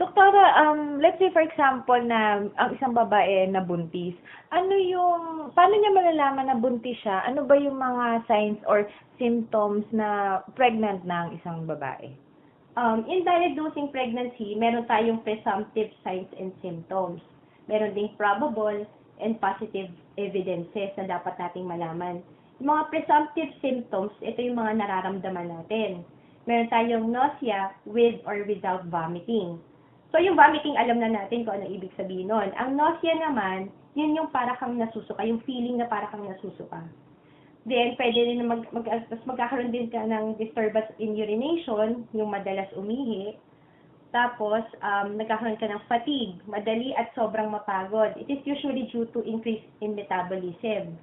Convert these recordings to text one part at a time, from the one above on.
Doktora, let's say for example na ang isang babae na buntis, paano niya malalaman na buntis siya? Ano ba yung mga signs or symptoms na pregnant na ang isang babae? In diagnosing pregnancy, meron tayong presumptive signs and symptoms. Meron ding probable and positive evidences na dapat nating malaman. Yung mga presumptive symptoms, ito yung mga nararamdaman natin. Meron tayong nausea with or without vomiting. So, yung vomiting, alam na natin kung ano ibig sabihin nun. Ang nausea naman, yun yung para kang nasusuka, yung feeling na para kang nasusuka. Then, pwede rin magkakaroon din ka ng disturbance in urination, yung madalas umihi. Tapos, nagkakaroon ka ng fatigue, madali at sobrang mapagod. It is usually due to increase in metabolism.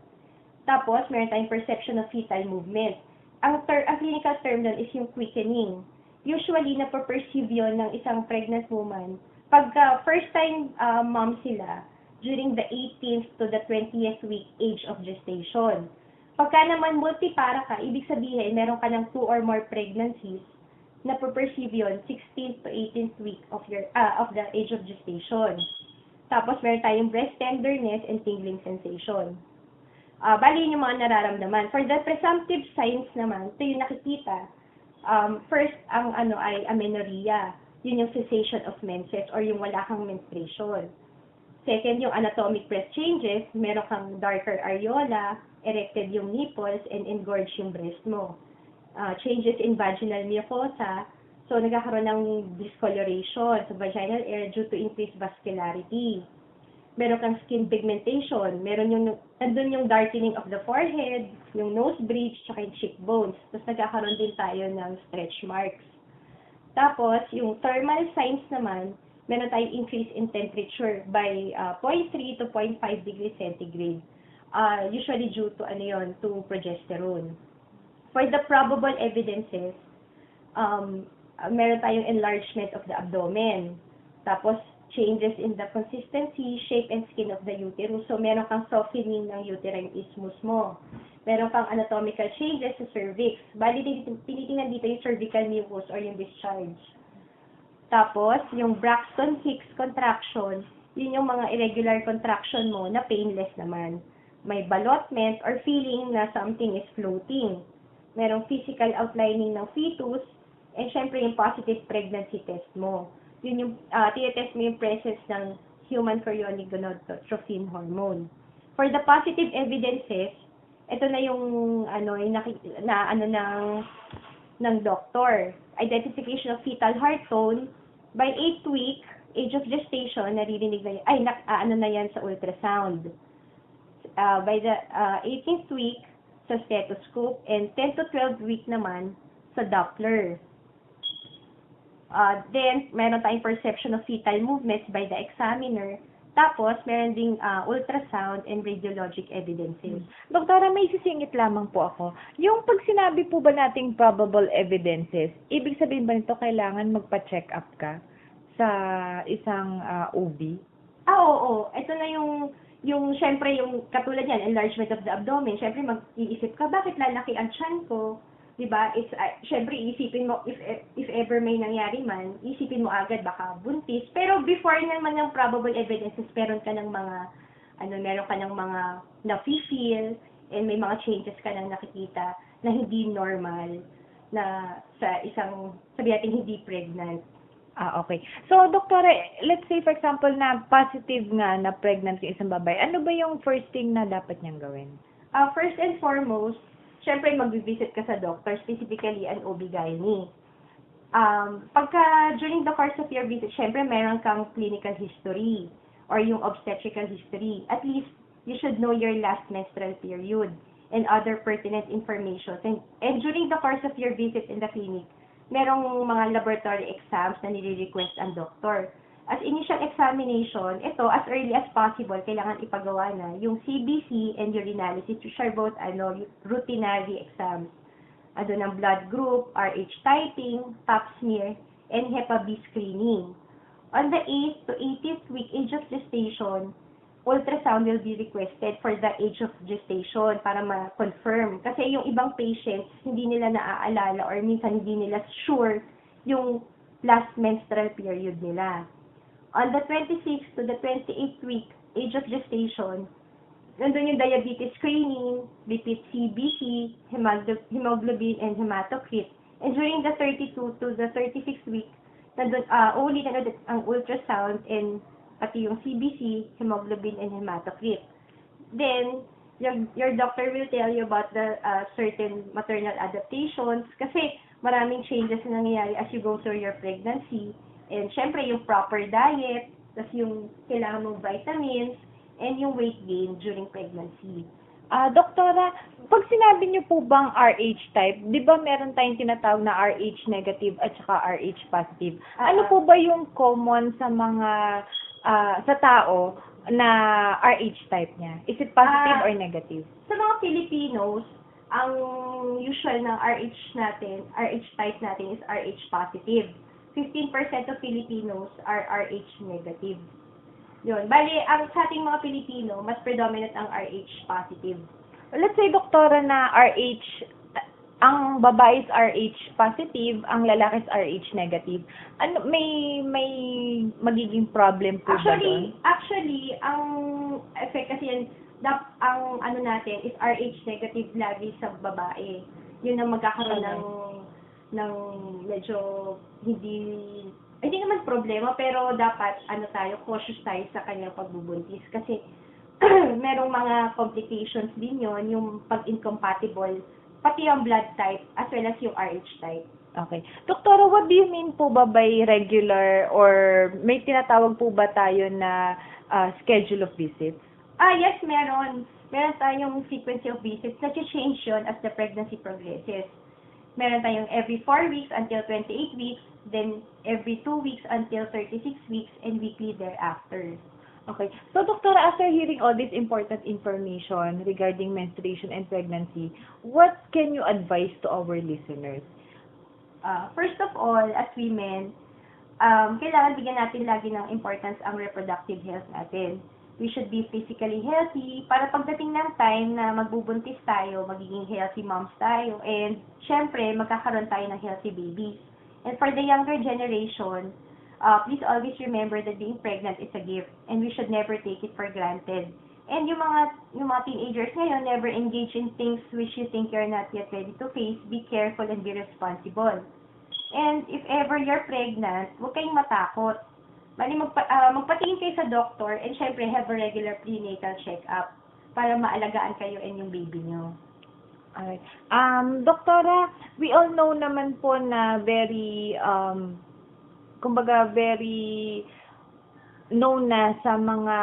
Tapos, meron tayong perception of fetal movement. Ang clinical term doon is yung quickening. Usually, napaperceive yun ng isang pregnant woman pagka first time mom sila during the 18th to the 20th week age of gestation. Pagka naman multipara ka, ibig sabihin meron ka ng 2 or more pregnancies, napaperceive yun 16th to 18th week of the age of gestation. Tapos, meron tayong breast tenderness and tingling sensation. Bali yun yung mga nararamdaman. For the presumptive signs naman, ito yung nakikita. First, ang ay amenorrhea. Yun yung cessation of menses or yung wala kang menstruation. Second, yung anatomic breast changes. Meron kang darker areola, erected yung nipples, and engorged yung breast mo. Changes in vaginal mucosa. So, nagkakaroon ng discoloration sa vaginal area due to increased vascularity. Meron kang skin pigmentation, nandun yung darkening of the forehead, yung nose bridge, tsaka yung cheekbones. Tapos nagkakaroon din tayo ng stretch marks. Tapos, yung thermal signs naman, meron tayong increase in temperature by 0.3 to 0.5 degrees centigrade. Usually due to, to progesterone. For the probable evidences, meron tayong enlargement of the abdomen. Tapos, changes in the consistency, shape, and skin of the uterus. So, meron kang softening ng uterine isthmus mo. Meron kang anatomical changes sa cervix. Bali, tinitingnan dito yung cervical mucus or yung discharge. Tapos, yung Braxton Hicks contraction, yun yung mga irregular contraction mo na painless naman. May ballotment or feeling na something is floating. Merong physical outlining ng fetus, and syempre yung positive pregnancy test mo. Yun yung, tinetest mo yung presence ng human chorionic gonadotrophin hormone. For the positive evidences, ito na yung, ng doctor. Identification of fetal heart tone, by 8th week, age of gestation, naririnig na na yan sa ultrasound. By the 18th week, sa stethoscope, and 10 to 12 week naman, sa Doppler. Then, meron tayong perception of fetal movements by the examiner. Tapos, meron ding ultrasound and radiologic evidences. Doktora, may sisingit lamang po ako. Yung pag sinabi po ba nating probable evidences, ibig sabihin ba nito kailangan magpa-check up ka sa isang OB? Oo. Ito na syempre, yung katulad yan, enlargement of the abdomen. Syempre, mag-iisip ka, bakit lalaki ang tiyan ko? Diba? Syempre, iisipin mo, if ever may nangyari man, isipin mo agad, baka buntis. Pero before naman ng probable evidences, meron ka ng mga na-feel, and may mga changes ka nang nakikita na hindi normal, na sa isang, sabi natin, hindi pregnant. Okay. So, doktora, let's say for example na positive nga na pregnant yung isang babae, ano ba yung first thing na dapat niyang gawin? First and foremost, syempre mag-visit ka sa doctor, specifically an OB-GYN. Pagka during the course of your visit, syempre meron kang clinical history or yung obstetrical history. At least, you should know your last menstrual period and other pertinent information. And during the course of your visit in the clinic, merong mga laboratory exams na nire-request ang doctor. As initial examination, ito, as early as possible, kailangan ipagawa na yung CBC and urinalysis, which are both routinary exams. Ng blood group, RH typing, pap smear, and Hep B screening. On the 8th to 18th week age of gestation, ultrasound will be requested for the age of gestation para ma-confirm. Kasi yung ibang patients, hindi nila naaalala or minsan hindi nila sure yung last menstrual period nila. On the 26th to the 28th week age of gestation, nandun yung diabetes screening, repeat CBC, hemoglobin, and hematocrit. And during the 32 to the 36th week, nandun, ulit na ang ultrasound and pati yung CBC, hemoglobin, and hematocrit. Then, your doctor will tell you about the certain maternal adaptations kasi maraming changes na nangyayari as you go through your pregnancy. And syempre, yung proper diet, tas yung kailangan mong vitamins, and yung weight gain during pregnancy. Doktora, pag sinabi niyo po bang RH type, di ba meron tayong tinatawag na RH negative at saka RH positive? Ano po ba yung common sa mga, sa tao na RH type niya? Is it positive or negative? Sa mga Filipinos, ang usual ng RH type natin is RH positive. 15% of Filipinos are RH negative. Yun. Bali, ang sa ating mga Pilipino, mas predominant ang RH positive. Let's say, doktora, na RH, ang babae is RH positive, ang lalaki is RH negative. Ano, may magiging problem po ba doon? Actually, ang effect kasi yan, ang ano natin is RH negative lagi sa babae. Yun ang magkakaroon ng medyo hindi naman problema, pero dapat cautious tayo sa kanyang pagbubuntis kasi merong mga complications din yon, yung pag-incompatible, pati yung blood type as well as yung RH type. Okay. Doktora, what do you mean po ba by regular or may tinatawag po ba tayo na schedule of visits? Yes, meron. Meron tayong frequency of visits na change yun as the pregnancy progresses. Meron tayong every 4 weeks until 28 weeks, then every 2 weeks until 36 weeks, and weekly thereafter. Okay. So, Doktora, after hearing all this important information regarding menstruation and pregnancy, what can you advise to our listeners? First of all, as women, kailangan bigyan natin lagi ng importance ang reproductive health natin. We should be physically healthy para pagdating ng time na magbubuntis tayo, magiging healthy moms tayo, and syempre, magkakaroon tayo ng healthy babies. And for the younger generation, please always remember that being pregnant is a gift, and we should never take it for granted. And yung mga teenagers ngayon, never engage in things which you think you're not yet ready to face. Be careful and be responsible. And if ever you're pregnant, huwag kayong matakot. Magpatingin kayo sa doctor, and syempre have a regular prenatal check-up para maalagaan kayo and yung baby nyo. Alright. Doktora, we all know naman po na very known na sa mga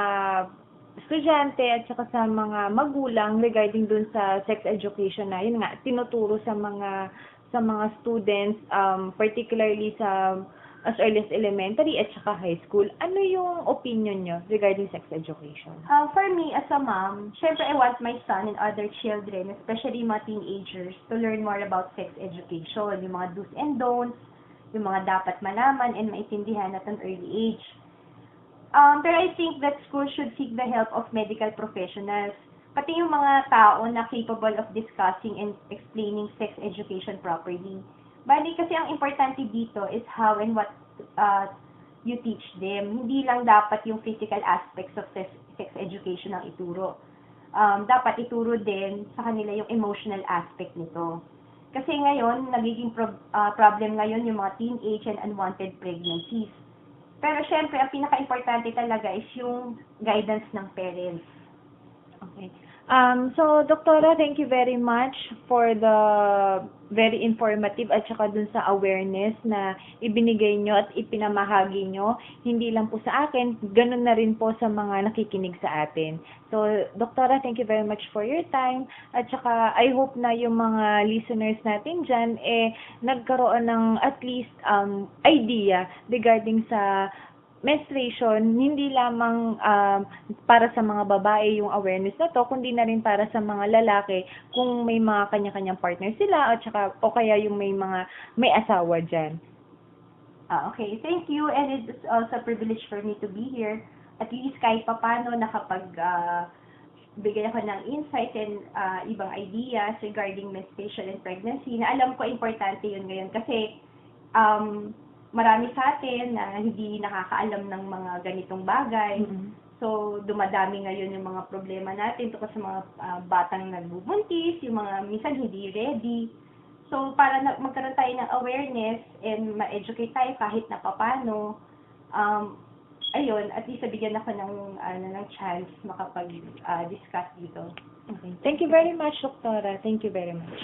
estudyante at saka sa mga magulang regarding dun sa sex education na yun nga tinuturo sa mga students, particularly sa as early as elementary at saka high school. Ano yung opinion nyo regarding sex education? For me, as a mom, syempre I want my son and other children, especially mga teenagers, to learn more about sex education, yung mga do's and don'ts, yung mga dapat malaman and maintindihan at an early age. Pero I think that schools should seek the help of medical professionals, pati yung mga tao na capable of discussing and explaining sex education properly. Bali, kasi ang importante dito is how and what you teach them. Hindi lang dapat yung physical aspects of sex education ang ituro. Dapat ituro din sa kanila yung emotional aspect nito. Kasi ngayon, nagiging problem ngayon yung mga teenage and unwanted pregnancies. Pero syempre, ang pinaka-importante talaga is yung guidance ng parents. Okay. So, Doktora, thank you very much for the very informative at saka dun sa awareness na ibinigay nyo at ipinamahagi nyo. Hindi lang po sa akin, ganun na rin po sa mga nakikinig sa atin. So, Doktora, thank you very much for your time. At saka, I hope na yung mga listeners natin dyan, nagkaroon ng at least idea regarding sa menstruation, hindi lamang para sa mga babae yung awareness na to, kundi na rin para sa mga lalaki kung may mga kanya-kanyang partner sila at saka, o kaya yung may asawa dyan. Okay, thank you, and it's also a privilege for me to be here. At least kahit papano bigay ako ng insight and ibang ideas regarding menstruation and pregnancy na alam ko importante yun ngayon kasi marami sa atin na hindi nakakaalam ng mga ganitong bagay. So, dumadami ngayon yung mga problema natin tungkol sa mga batang nagbubuntis, yung mga minsan hindi ready. So, para magkaroon tayo ng awareness and ma-educate tayo kahit na papano, ayun, at least bigyan ako ng chance makapag-discuss dito. Okay. Thank you very much, Doktora. Thank you very much.